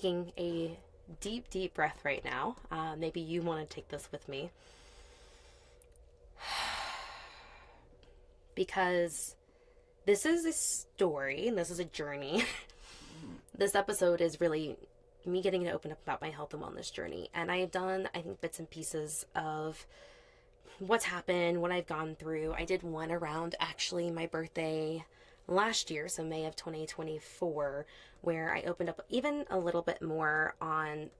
taking a deep, deep breath right now. Maybe you want to take this with me. Because this is a story and this is a journey. This episode is really me getting to open up about my health and wellness journey. And I've done, I think, bits and pieces of what's happened, what I've gone through. I did one around actually my birthday last year, so May of 2024, where I opened up even a little bit more on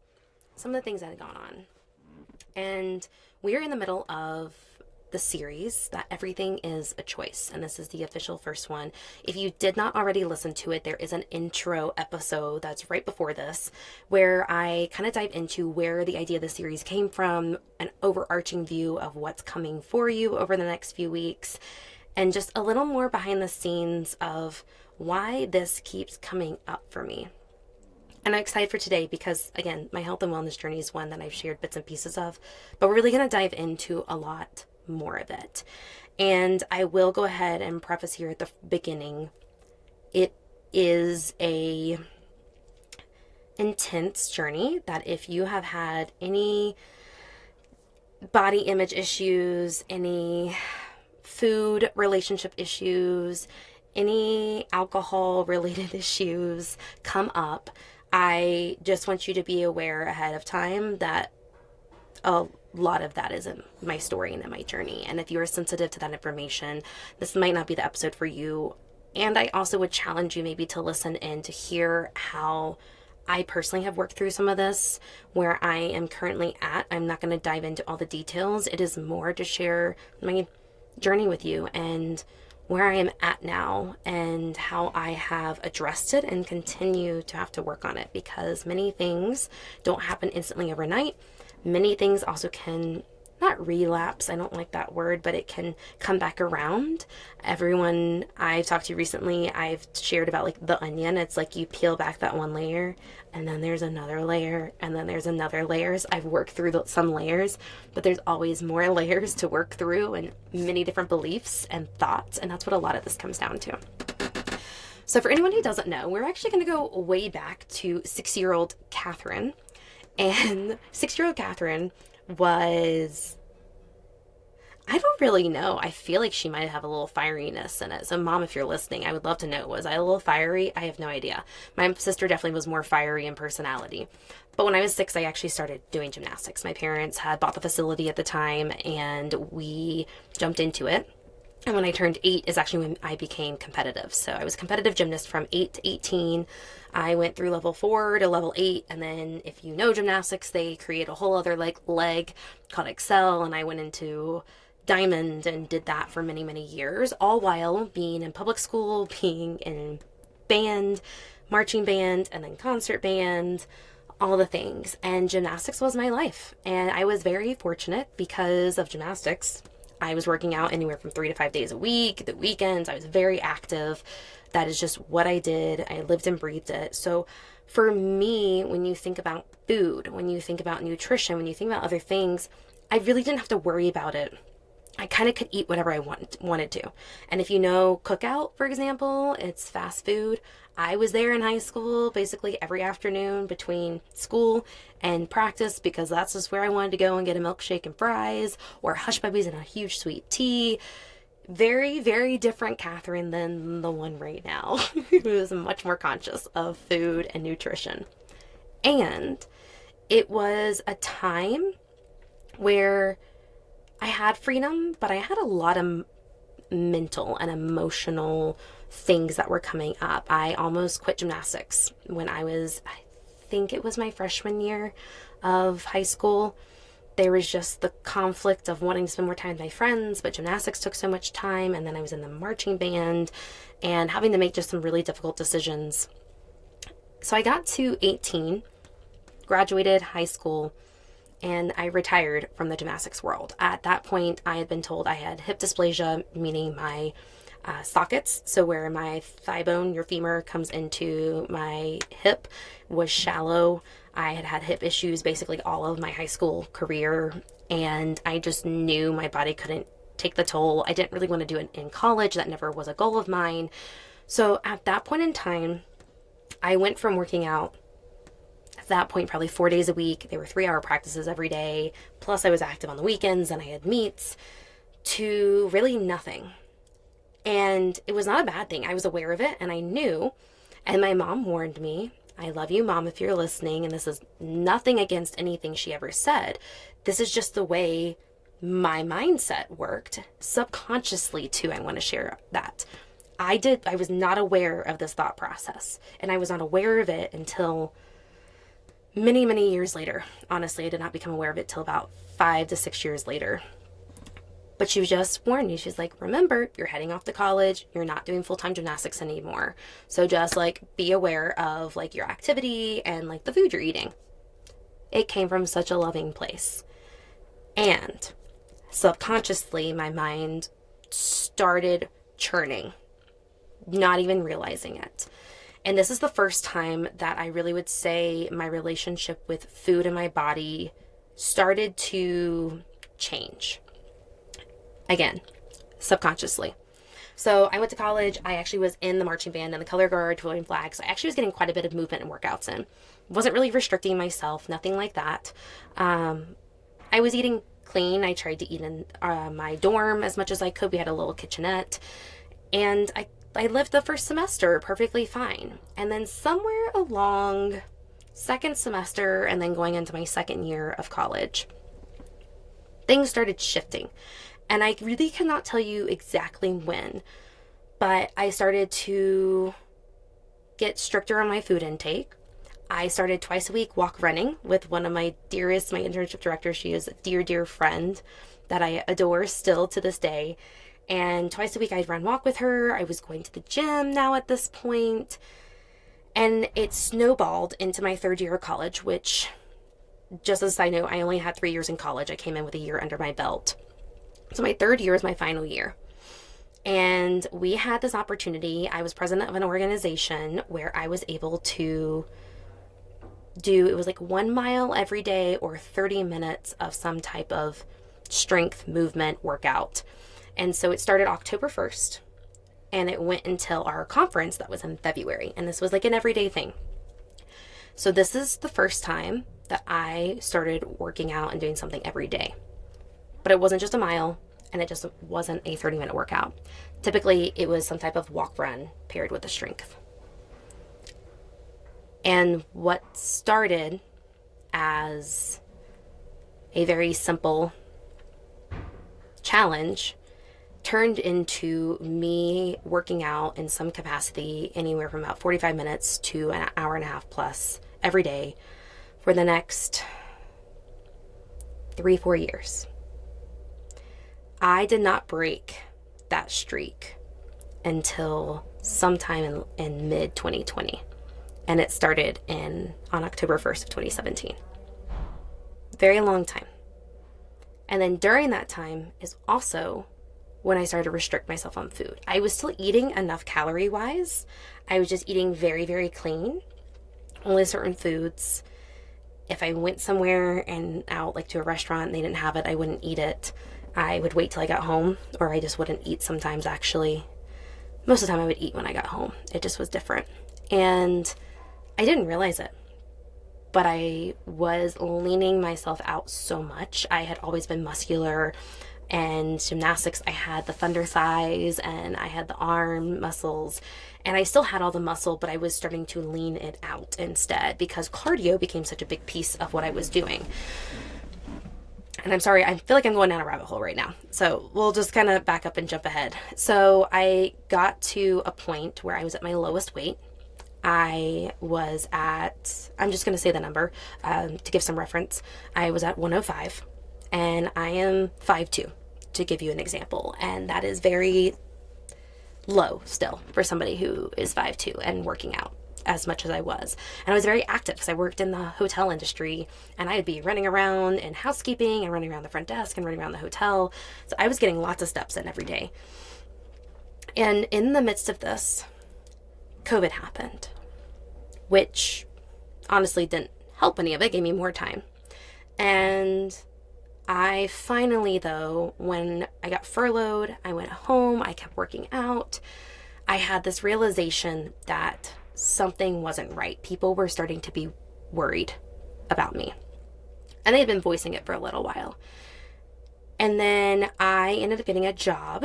some of the things that had gone on. And we're in the middle of the series that everything is a choice, and this is the official first one. If you did not already listen to it, there is an intro episode that's right before this where I kind of dive into where the idea of the series came from, an overarching view of what's coming for you over the next few weeks, and just a little more behind the scenes of why this keeps coming up for me. And I'm excited for today because, again, my health and wellness journey is one that I've shared bits and pieces of, but we're really going to dive into a lot more of it. And I will go ahead and preface here at the beginning, it is a intense journey that if you have had any body image issues, any food relationship issues, any alcohol related issues come up, I just want you to be aware ahead of time that a lot of that is in my story and in my journey. And if you are sensitive to that information, this might not be the episode for you. And I also would challenge you maybe to listen in to hear how I personally have worked through some of this, where I am currently at. I'm not going to dive into all the details. It is more to share my journey with you and where I am at now and how I have addressed it and continue to have to work on it, because many things don't happen instantly overnight. Many things also can not relapse, I don't like that word, but it can come back around. Everyone I've talked to recently, I've shared about like the onion. It's like you peel back that one layer and then there's another layer and then there's another layers. I've worked through some layers, but there's always more layers to work through and many different beliefs and thoughts. And that's what a lot of this comes down to. So for anyone who doesn't know, we're actually going to go way back to 6-year-old Catherine. And 6-year-old Catherine was, I don't really know. I feel like she might have a little fieriness in it. So Mom, if you're listening, I would love to know, was I a little fiery? I have no idea. My sister definitely was more fiery in personality. But when I was 6, I actually started doing gymnastics. My parents had bought the facility at the time and we jumped into it. And when I turned 8 is actually when I became competitive. So I was a competitive gymnast from 8 to 18. I went through level 4 to level 8. And then if you know gymnastics, they create a whole other leg called Excel. And I went into Diamond and did that for many, many years, all while being in public school, being in band, marching band, and then concert band, all the things. And gymnastics was my life. And I was very fortunate because of gymnastics. I was working out anywhere from 3 to 5 days a week. The weekends, I was very active. That is just what I did. I lived and breathed it. So for me, when you think about food, when you think about nutrition, when you think about other things, I really didn't have to worry about it. I kind of could eat whatever I wanted to. And if you know Cookout, for example, it's fast food. I was there in high school basically every afternoon between school and practice because that's just where I wanted to go and get a milkshake and fries or Hush Puppies and a huge sweet tea. Very, very different Catherine than the one right now who is much more conscious of food and nutrition. And it was a time where I had freedom, but I had a lot of mental and emotional things that were coming up. I almost quit gymnastics when I think it was my freshman year of high school. There was just the conflict of wanting to spend more time with my friends, but gymnastics took so much time. And then I was in the marching band and having to make just some really difficult decisions. So I got to 18, graduated high school, and I retired from the gymnastics world. At that point, I had been told I had hip dysplasia, meaning my sockets, so where my thigh bone, your femur, comes into my hip, was shallow. I had had hip issues basically all of my high school career, and I just knew my body couldn't take the toll. I didn't really want to do it in college. That never was a goal of mine. So at that point in time, I went from working out that point probably 4 days a week. They were 3-hour practices every day. Plus I was active on the weekends and I had meets, to really nothing. And it was not a bad thing. I was aware of it and I knew. And my mom warned me. I love you, Mom, if you're listening. And this is nothing against anything she ever said. This is just the way my mindset worked subconsciously too. I want to share that. I was not aware of this thought process, and I was not aware of it until many, many years later. Honestly, I did not become aware of it till about 5 to 6 years later. But she just warned me. She's like, remember, you're heading off to college. You're not doing full-time gymnastics anymore. So just like be aware of like your activity and like the food you're eating. It came from such a loving place. And subconsciously, my mind started churning, not even realizing it. And this is the first time that I really would say my relationship with food and my body started to change. Again, subconsciously. So I went to college. I actually was in the marching band and the color guard, floating flags. I actually was getting quite a bit of movement and workouts in. Wasn't really restricting myself, nothing like that. I was eating clean. I tried to eat in my dorm as much as I could. We had a little kitchenette. And I lived the first semester perfectly fine. And then somewhere along second semester and then going into my second year of college, things started shifting. And I really cannot tell you exactly when, but I started to get stricter on my food intake. I started twice a week walk running with one of my dearest, my internship director. She is a dear, dear friend that I adore still to this day. And twice a week I'd run walk with her. I was going to the gym now at this point. And it snowballed into my third year of college, which, just as a side note, I only had 3 years in college. I came in with a year under my belt. So my third year was my final year. And we had this opportunity. I was president of an organization where I was able to it was like 1 mile every day or 30 minutes of some type of strength movement workout. And so it started October 1st and it went until our conference that was in February. And this was like an everyday thing. So this is the first time that I started working out and doing something every day. But it wasn't just a mile and it just wasn't a 30-minute workout. Typically it was some type of walk run paired with a strength. And what started as a very simple challenge turned into me working out in some capacity anywhere from about 45 minutes to an hour and a half plus every day for the next 3-4 years. I did not break that streak until sometime in mid-2020. And it started on October 1st of 2017. Very long time. And then during that time is also when I started to restrict myself on food. I was still eating enough calorie-wise. I was just eating very, very clean. Only certain foods. If I went somewhere and out, like to a restaurant, and they didn't have it, I wouldn't eat it. I would wait till I got home, or I just wouldn't eat sometimes, actually. Most of the time I would eat when I got home. It just was different. And I didn't realize it, but I was leaning myself out so much. I had always been muscular, and gymnastics, I had the thunder thighs and I had the arm muscles, and I still had all the muscle, but I was starting to lean it out instead because cardio became such a big piece of what I was doing. And I'm sorry, I feel like I'm going down a rabbit hole right now. So we'll just kind of back up and jump ahead. So I got to a point where I was at my lowest weight. I was at, I'm just going to say the number to give some reference. I was at 105 and I am 5'2", to give you an example. And that is very low still for somebody who is 5'2" and working out as much as I was. And I was very active because I worked in the hotel industry and I'd be running around in housekeeping and running around the front desk and running around the hotel. So I was getting lots of steps in every day. And in the midst of this, COVID happened, which honestly didn't help any of it, gave me more time. And I finally, though, when I got furloughed, I went home, I kept working out. I had this realization that something wasn't right. People were starting to be worried about me. And they had been voicing it for a little while. And then I ended up getting a job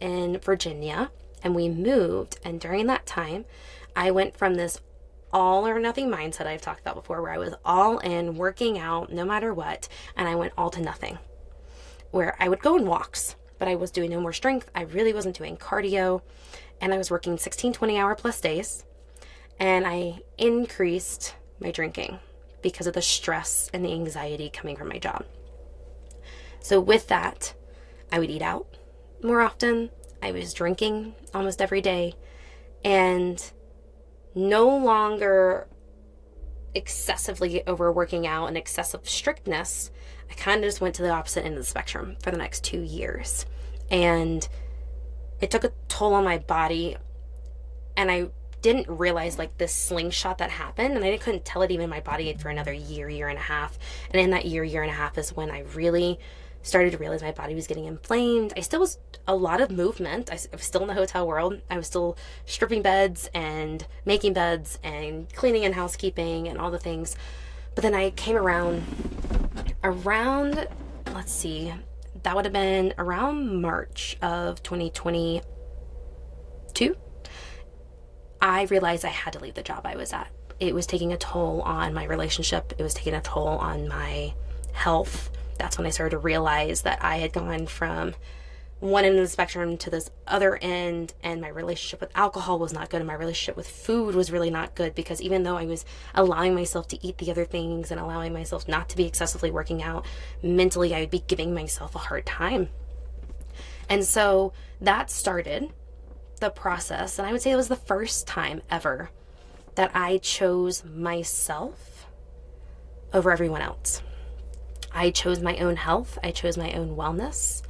in Virginia, and we moved. And during that time, I went from this all or nothing mindset I've talked about before, where I was all in, working out no matter what, and I went all to nothing, where I would go on walks, but I was doing no more strength. I really wasn't doing cardio, and I was working 16, 20-hour plus days, and I increased my drinking because of the stress and the anxiety coming from my job. So with that, I would eat out more often. I was drinking almost every day, and no longer excessively overworking out and excessive strictness. I kind of just went to the opposite end of the spectrum for the next 2 years. And it took a toll on my body, and I didn't realize like this slingshot that happened, and I couldn't tell it even in my body for another year and a half. And in that year and a half is when I really started to realize my body was getting inflamed. I still was a lot of movement. I was still in the hotel world. I was still stripping beds and making beds and cleaning and housekeeping and all the things. But then I came around, let's see, that would have been around March of 2022. I realized I had to leave the job I was at. It was taking a toll on my relationship. It was taking a toll on my health. That's when I started to realize that I had gone from one end of the spectrum to this other end, and my relationship with alcohol was not good, and my relationship with food was really not good, because even though I was allowing myself to eat the other things and allowing myself not to be excessively working out, mentally I would be giving myself a hard time. And so that started the process, and I would say it was the first time ever that I chose myself over everyone else. I chose my own health. I chose my own wellness.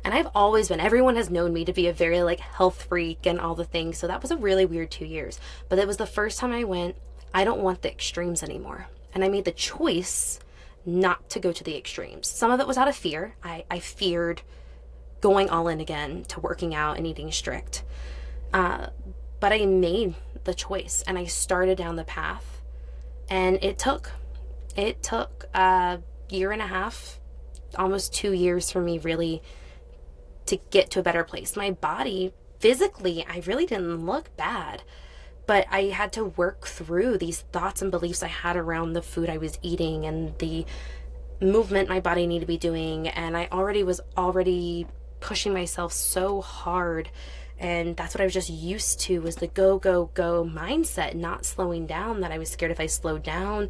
And I've always been, everyone has known me to be a very like health freak and all the things. So that was a really weird 2 years. But it was the first time I went, I don't want the extremes anymore. And I made the choice not to go to the extremes. Some of it was out of fear. I feared going all in again to working out and eating strict. But I made the choice, and I started down the path. And it took a year and a half, almost 2 years for me really to get to a better place. My body, physically, I really didn't look bad, but I had to work through these thoughts and beliefs I had around the food I was eating and the movement my body needed to be doing. And I was already pushing myself so hard. And that's what I was just used to, was the go, go, go mindset, not slowing down, that I was scared if I slowed down,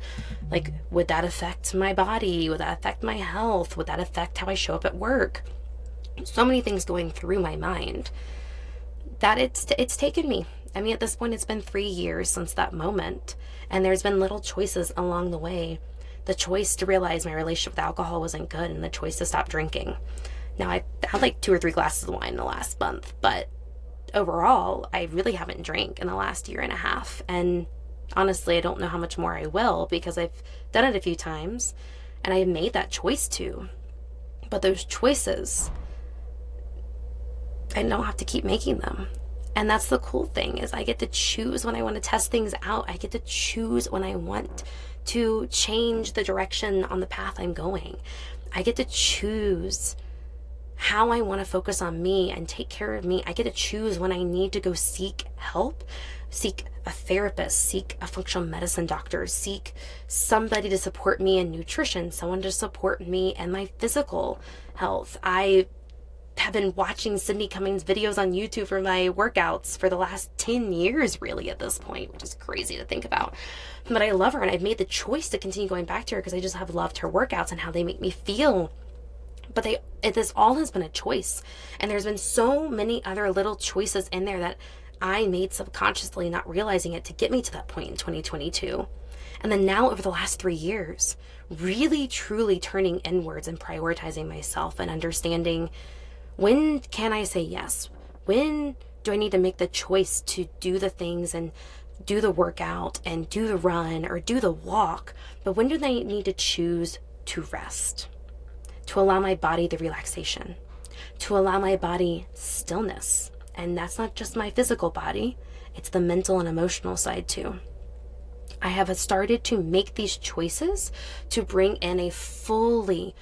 like, would that affect my body? Would that affect my health? Would that affect how I show up at work? So many things going through my mind that it's taken me. I mean, at this point, it's been 3 years since that moment, and there's been little choices along the way. The choice to realize my relationship with alcohol wasn't good, and the choice to stop drinking. Now, I had like 2 or 3 glasses of wine in the last month, but overall, I really haven't drank in the last year and a half. And honestly, I don't know how much more I will, because I've done it a few times and I made that choice to. But those choices, I don't have to keep making them. And that's the cool thing, is I get to choose when I want to test things out. I get to choose when I want to change the direction on the path I'm going. I get to choose how I want to focus on me and take care of me. I get to choose when I need to go seek help, seek a therapist, seek a functional medicine doctor, seek somebody to support me in nutrition, someone to support me in my physical health. I have been watching Sydney Cummings videos on YouTube for my workouts for the last 10 years, really, at this point, which is crazy to think about. But I love her, and I've made the choice to continue going back to her because I just have loved her workouts and how they make me feel. But this all has been a choice. And there's been so many other little choices in there that I made subconsciously, not realizing it, to get me to that point in 2022. And then now, over the last 3 years, really, truly turning inwards and prioritizing myself and understanding, when can I say yes? When do I need to make the choice to do the things and do the workout and do the run or do the walk? But when do I need to choose to rest? To allow my body the relaxation, to allow my body stillness. And that's not just my physical body, it's the mental and emotional side too. I have started to make these choices to bring in a fully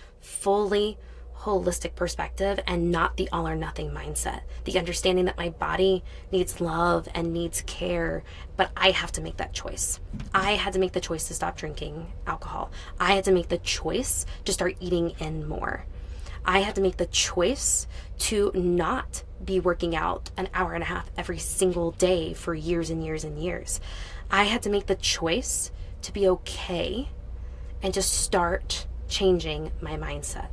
holistic perspective and not the all or nothing mindset. The understanding that my body needs love and needs care, but I have to make that choice. I had to make the choice to stop drinking alcohol. I had to make the choice to start eating in more. I had to make the choice to not be working out an hour and a half every single day for years and years and years. I had to make the choice to be okay and just start changing my mindset.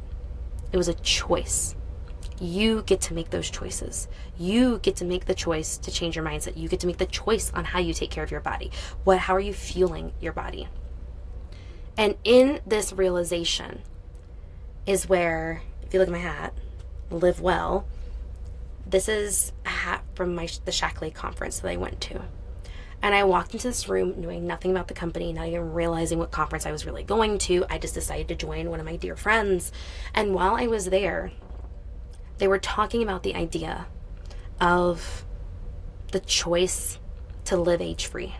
It was a choice. You get to make those choices. You get to make the choice to change your mindset. You get to make the choice on how you take care of your body. How are you feeling your body? And in this realization is where, if you look at my hat, Live Well, this is a hat from the Shackley conference that I went to. And I walked into this room knowing nothing about the company, not even realizing what conference I was really going to. I just decided to join one of my dear friends. And while I was there, they were talking about the idea of the choice to live age-free,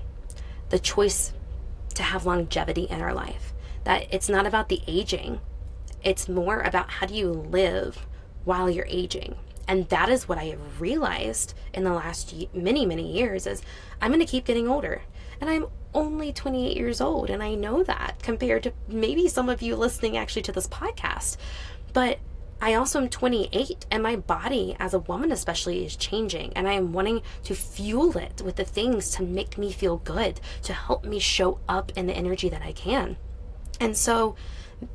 the choice to have longevity in our life, that it's not about the aging. It's more about how do you live while you're aging. And that is what I have realized in the last many years is I'm going to keep getting older. And I'm only 28 years old. And I know that compared to maybe some of you listening actually to this podcast. But I also am 28 and my body as a woman especially is changing. And I am wanting to fuel it with the things to make me feel good, to help me show up in the energy that I can. And so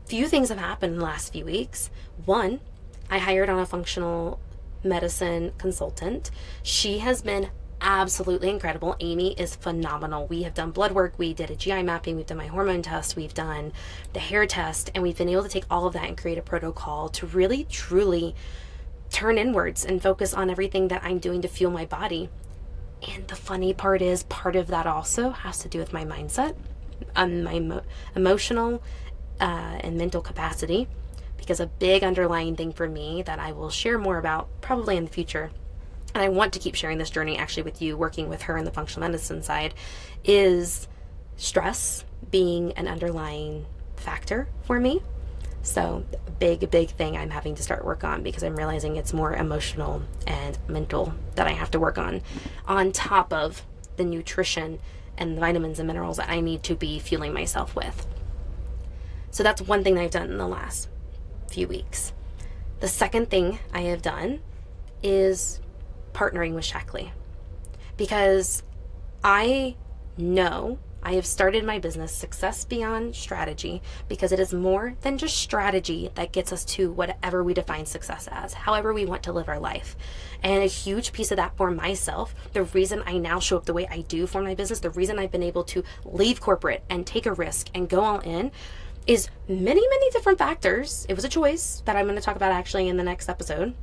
few things have happened in the last few weeks. One, I hired on a functional medicine consultant. She has been absolutely incredible. Amy is phenomenal. We have done blood work. We did a GI mapping. We've done my hormone test. We've done the hair test. And we've been able to take all of that and create a protocol to really, truly turn inwards and focus on everything that I'm doing to fuel my body. And the funny part is part of that also has to do with my mindset, my emotional and mental capacity. Because a big underlying thing for me that I will share more about probably in the future, and I want to keep sharing this journey actually with you, working with her in the functional medicine side, is stress being an underlying factor for me. So big thing I'm having to start work on because I'm realizing it's more emotional and mental that I have to work on top of the nutrition and the vitamins and minerals that I need to be fueling myself with. So that's one thing that I've done in the last few weeks. The second thing I have done is partnering with Shackley, because I know I have started my business Success Beyond Strategy because it is more than just strategy that gets us to whatever we define success as, however we want to live our life. And a huge piece of that for myself, the reason I now show up the way I do for my business, the reason I've been able to leave corporate and take a risk and go all in, is many different factors. It was a choice that I'm going to talk about actually in the next episode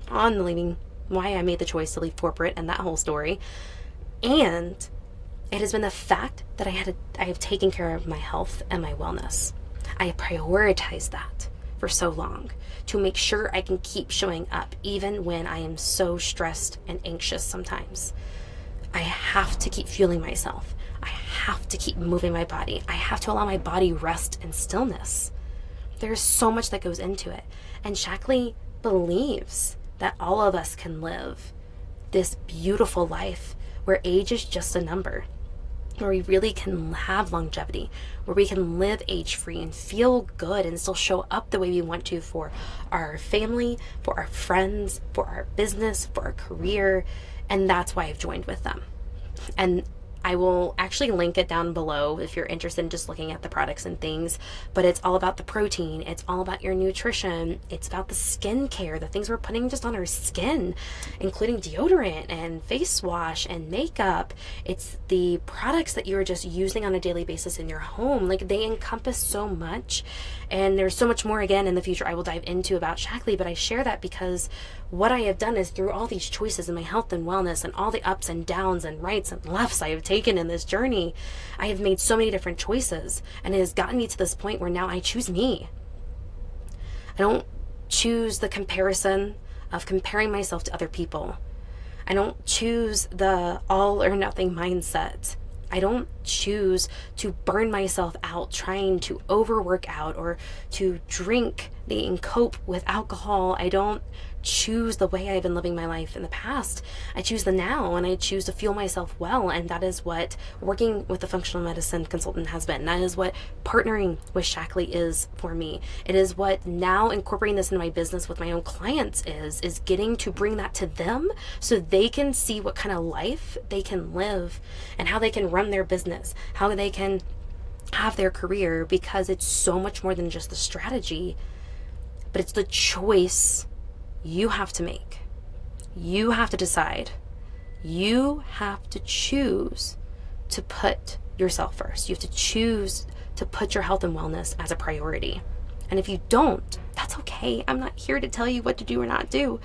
on leaving, why I made the choice to leave corporate and that whole story. And it has been the fact that I have taken care of my health and my wellness. I have prioritized that for so long to make sure I can keep showing up even when I am so stressed and anxious sometimes. I have to keep fueling myself. I have to keep moving my body. I have to allow my body rest and stillness. There's so much that goes into it. And Shackley believes that all of us can live this beautiful life where age is just a number, where we really can have longevity, where we can live age-free and feel good and still show up the way we want to for our family, for our friends, for our business, for our career. And that's why I've joined with them. And I will actually link it down below if you're interested in just looking at the products and things, but it's all about the protein. It's all about your nutrition. It's about the skincare, the things we're putting just on our skin, including deodorant and face wash and makeup. It's the products that you're just using on a daily basis in your home. Like, they encompass so much, and there's so much more again in the future I will dive into about Shackley, but I share that because what I have done is through all these choices in my health and wellness and all the ups and downs and rights and lefts I have taken in this journey, I have made so many different choices, and it has gotten me to this point where now I choose me. I don't choose the comparison of comparing myself to other people. I don't choose the all or nothing mindset. I don't choose to burn myself out trying to overwork out or to drink and cope with alcohol. I don't choose the way I've been living my life in the past. I choose the now, and I choose to fuel myself well. And that is what working with a functional medicine consultant has been. That is what partnering with Shackley is for me. It is what now incorporating this into my business with my own clients is getting to bring that to them so they can see what kind of life they can live and how they can run their business, how they can have their career, because it's so much more than just the strategy, but it's the choice you have to make. You have to decide. You have to choose to put yourself first. You have to choose to put your health and wellness as a priority. And if you don't, that's okay. I'm not here to tell you what to do or not do.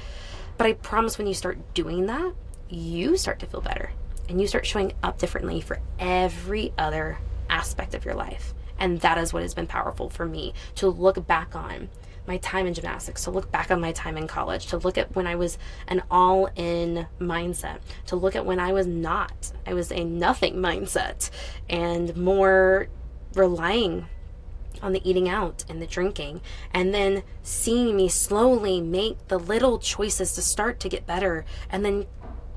But I promise when you start doing that, you start to feel better. And you start showing up differently for every other aspect of your life. And that is what has been powerful for me, to look back on my time in gymnastics, to look back on my time in college, to look at when I was an all-in mindset, to look at when I was not. I was a nothing mindset and more relying on the eating out and the drinking, and then seeing me slowly make the little choices to start to get better, and then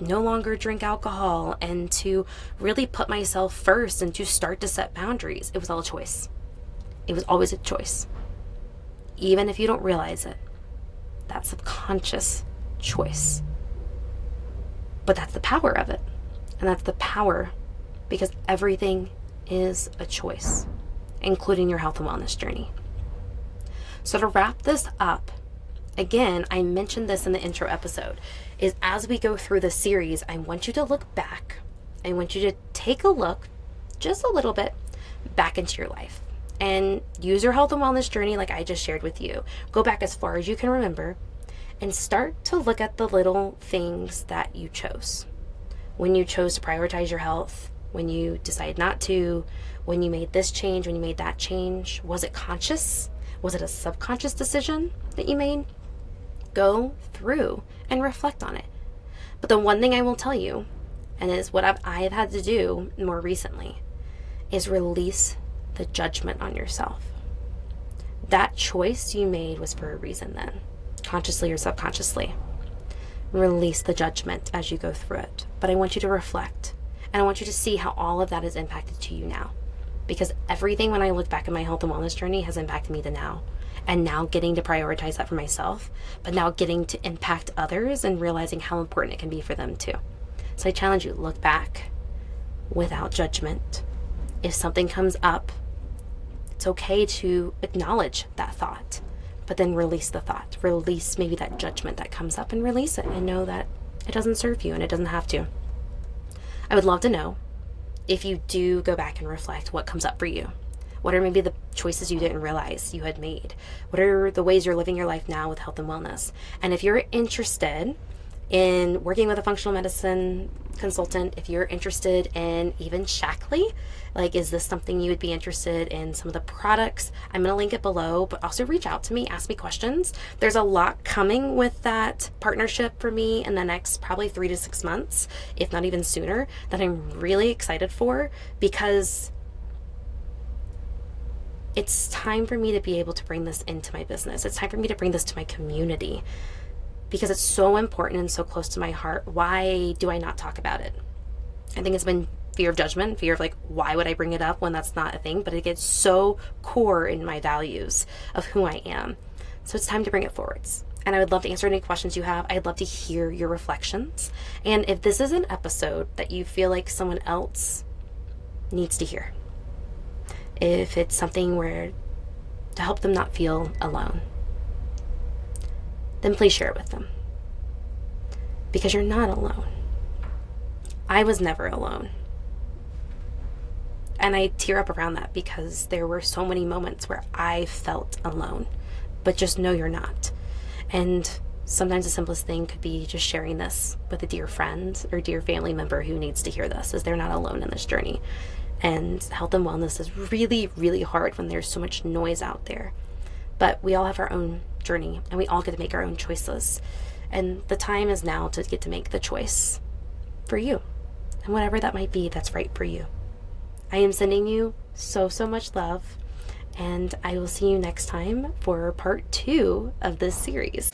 no longer drink alcohol, and to really put myself first and to start to set boundaries. It was all a choice. It was always a choice. Even if you don't realize it, that subconscious choice. But that's the power of it. And that's the power because everything is a choice, including your health and wellness journey. So to wrap this up, again, I mentioned this in the intro episode, is as we go through the series, I want you to look back. I want you to take a look, just a little bit, back into your life. And use your health and wellness journey like I just shared with you. Go back as far as you can remember and start to look at the little things that you chose. When you chose to prioritize your health, when you decided not to, when you made this change, when you made that change. Was it conscious? Was it a subconscious decision that you made? Go through and reflect on it. But the one thing I will tell you, and is what I've had to do more recently, is release the judgment on yourself. That choice you made was for a reason then, consciously or subconsciously. Release the judgment as you go through it. But I want you to reflect, and I want you to see how all of that is impacted to you now. Because everything when I look back at my health and wellness journey has impacted me to now. And now getting to prioritize that for myself, but now getting to impact others and realizing how important it can be for them too. So I challenge you, look back without judgment. If something comes up, it's okay to acknowledge that thought, but then release the thought. Release maybe that judgment that comes up and release it and know that it doesn't serve you and it doesn't have to. I would love to know if you do go back and reflect what comes up for you. What are maybe the choices you didn't realize you had made? What are the ways you're living your life now with health and wellness? And if you're interested in working with a functional medicine consultant, if you're interested in even Shackley, like, is this something you would be interested in? Some of the products, I'm going to link it below, but also reach out to me, ask me questions. There's a lot coming with that partnership for me in the next probably 3 to 6 months, if not even sooner, that I'm really excited for, because it's time for me to be able to bring this into my business. It's time for me to bring this to my community because it's so important and so close to my heart. Why do I not talk about it? I think it's been fear of judgment, fear of like, why would I bring it up when that's not a thing? But it gets so core in my values of who I am. So it's time to bring it forwards. And I would love to answer any questions you have. I'd love to hear your reflections. And if this is an episode that you feel like someone else needs to hear, if it's something where to help them not feel alone, then please share it with them. Because you're not alone. I was never alone. And I tear up around that because there were so many moments where I felt alone. But just know you're not. And sometimes the simplest thing could be just sharing this with a dear friend or dear family member who needs to hear this, is they're not alone in this journey. And health and wellness is really, really hard when there's so much noise out there. But we all have our own journey and we all get to make our own choices. And the time is now to get to make the choice for you. And whatever that might be, that's right for you. I am sending you so, so much love, and I will see you next time for part 2 of this series.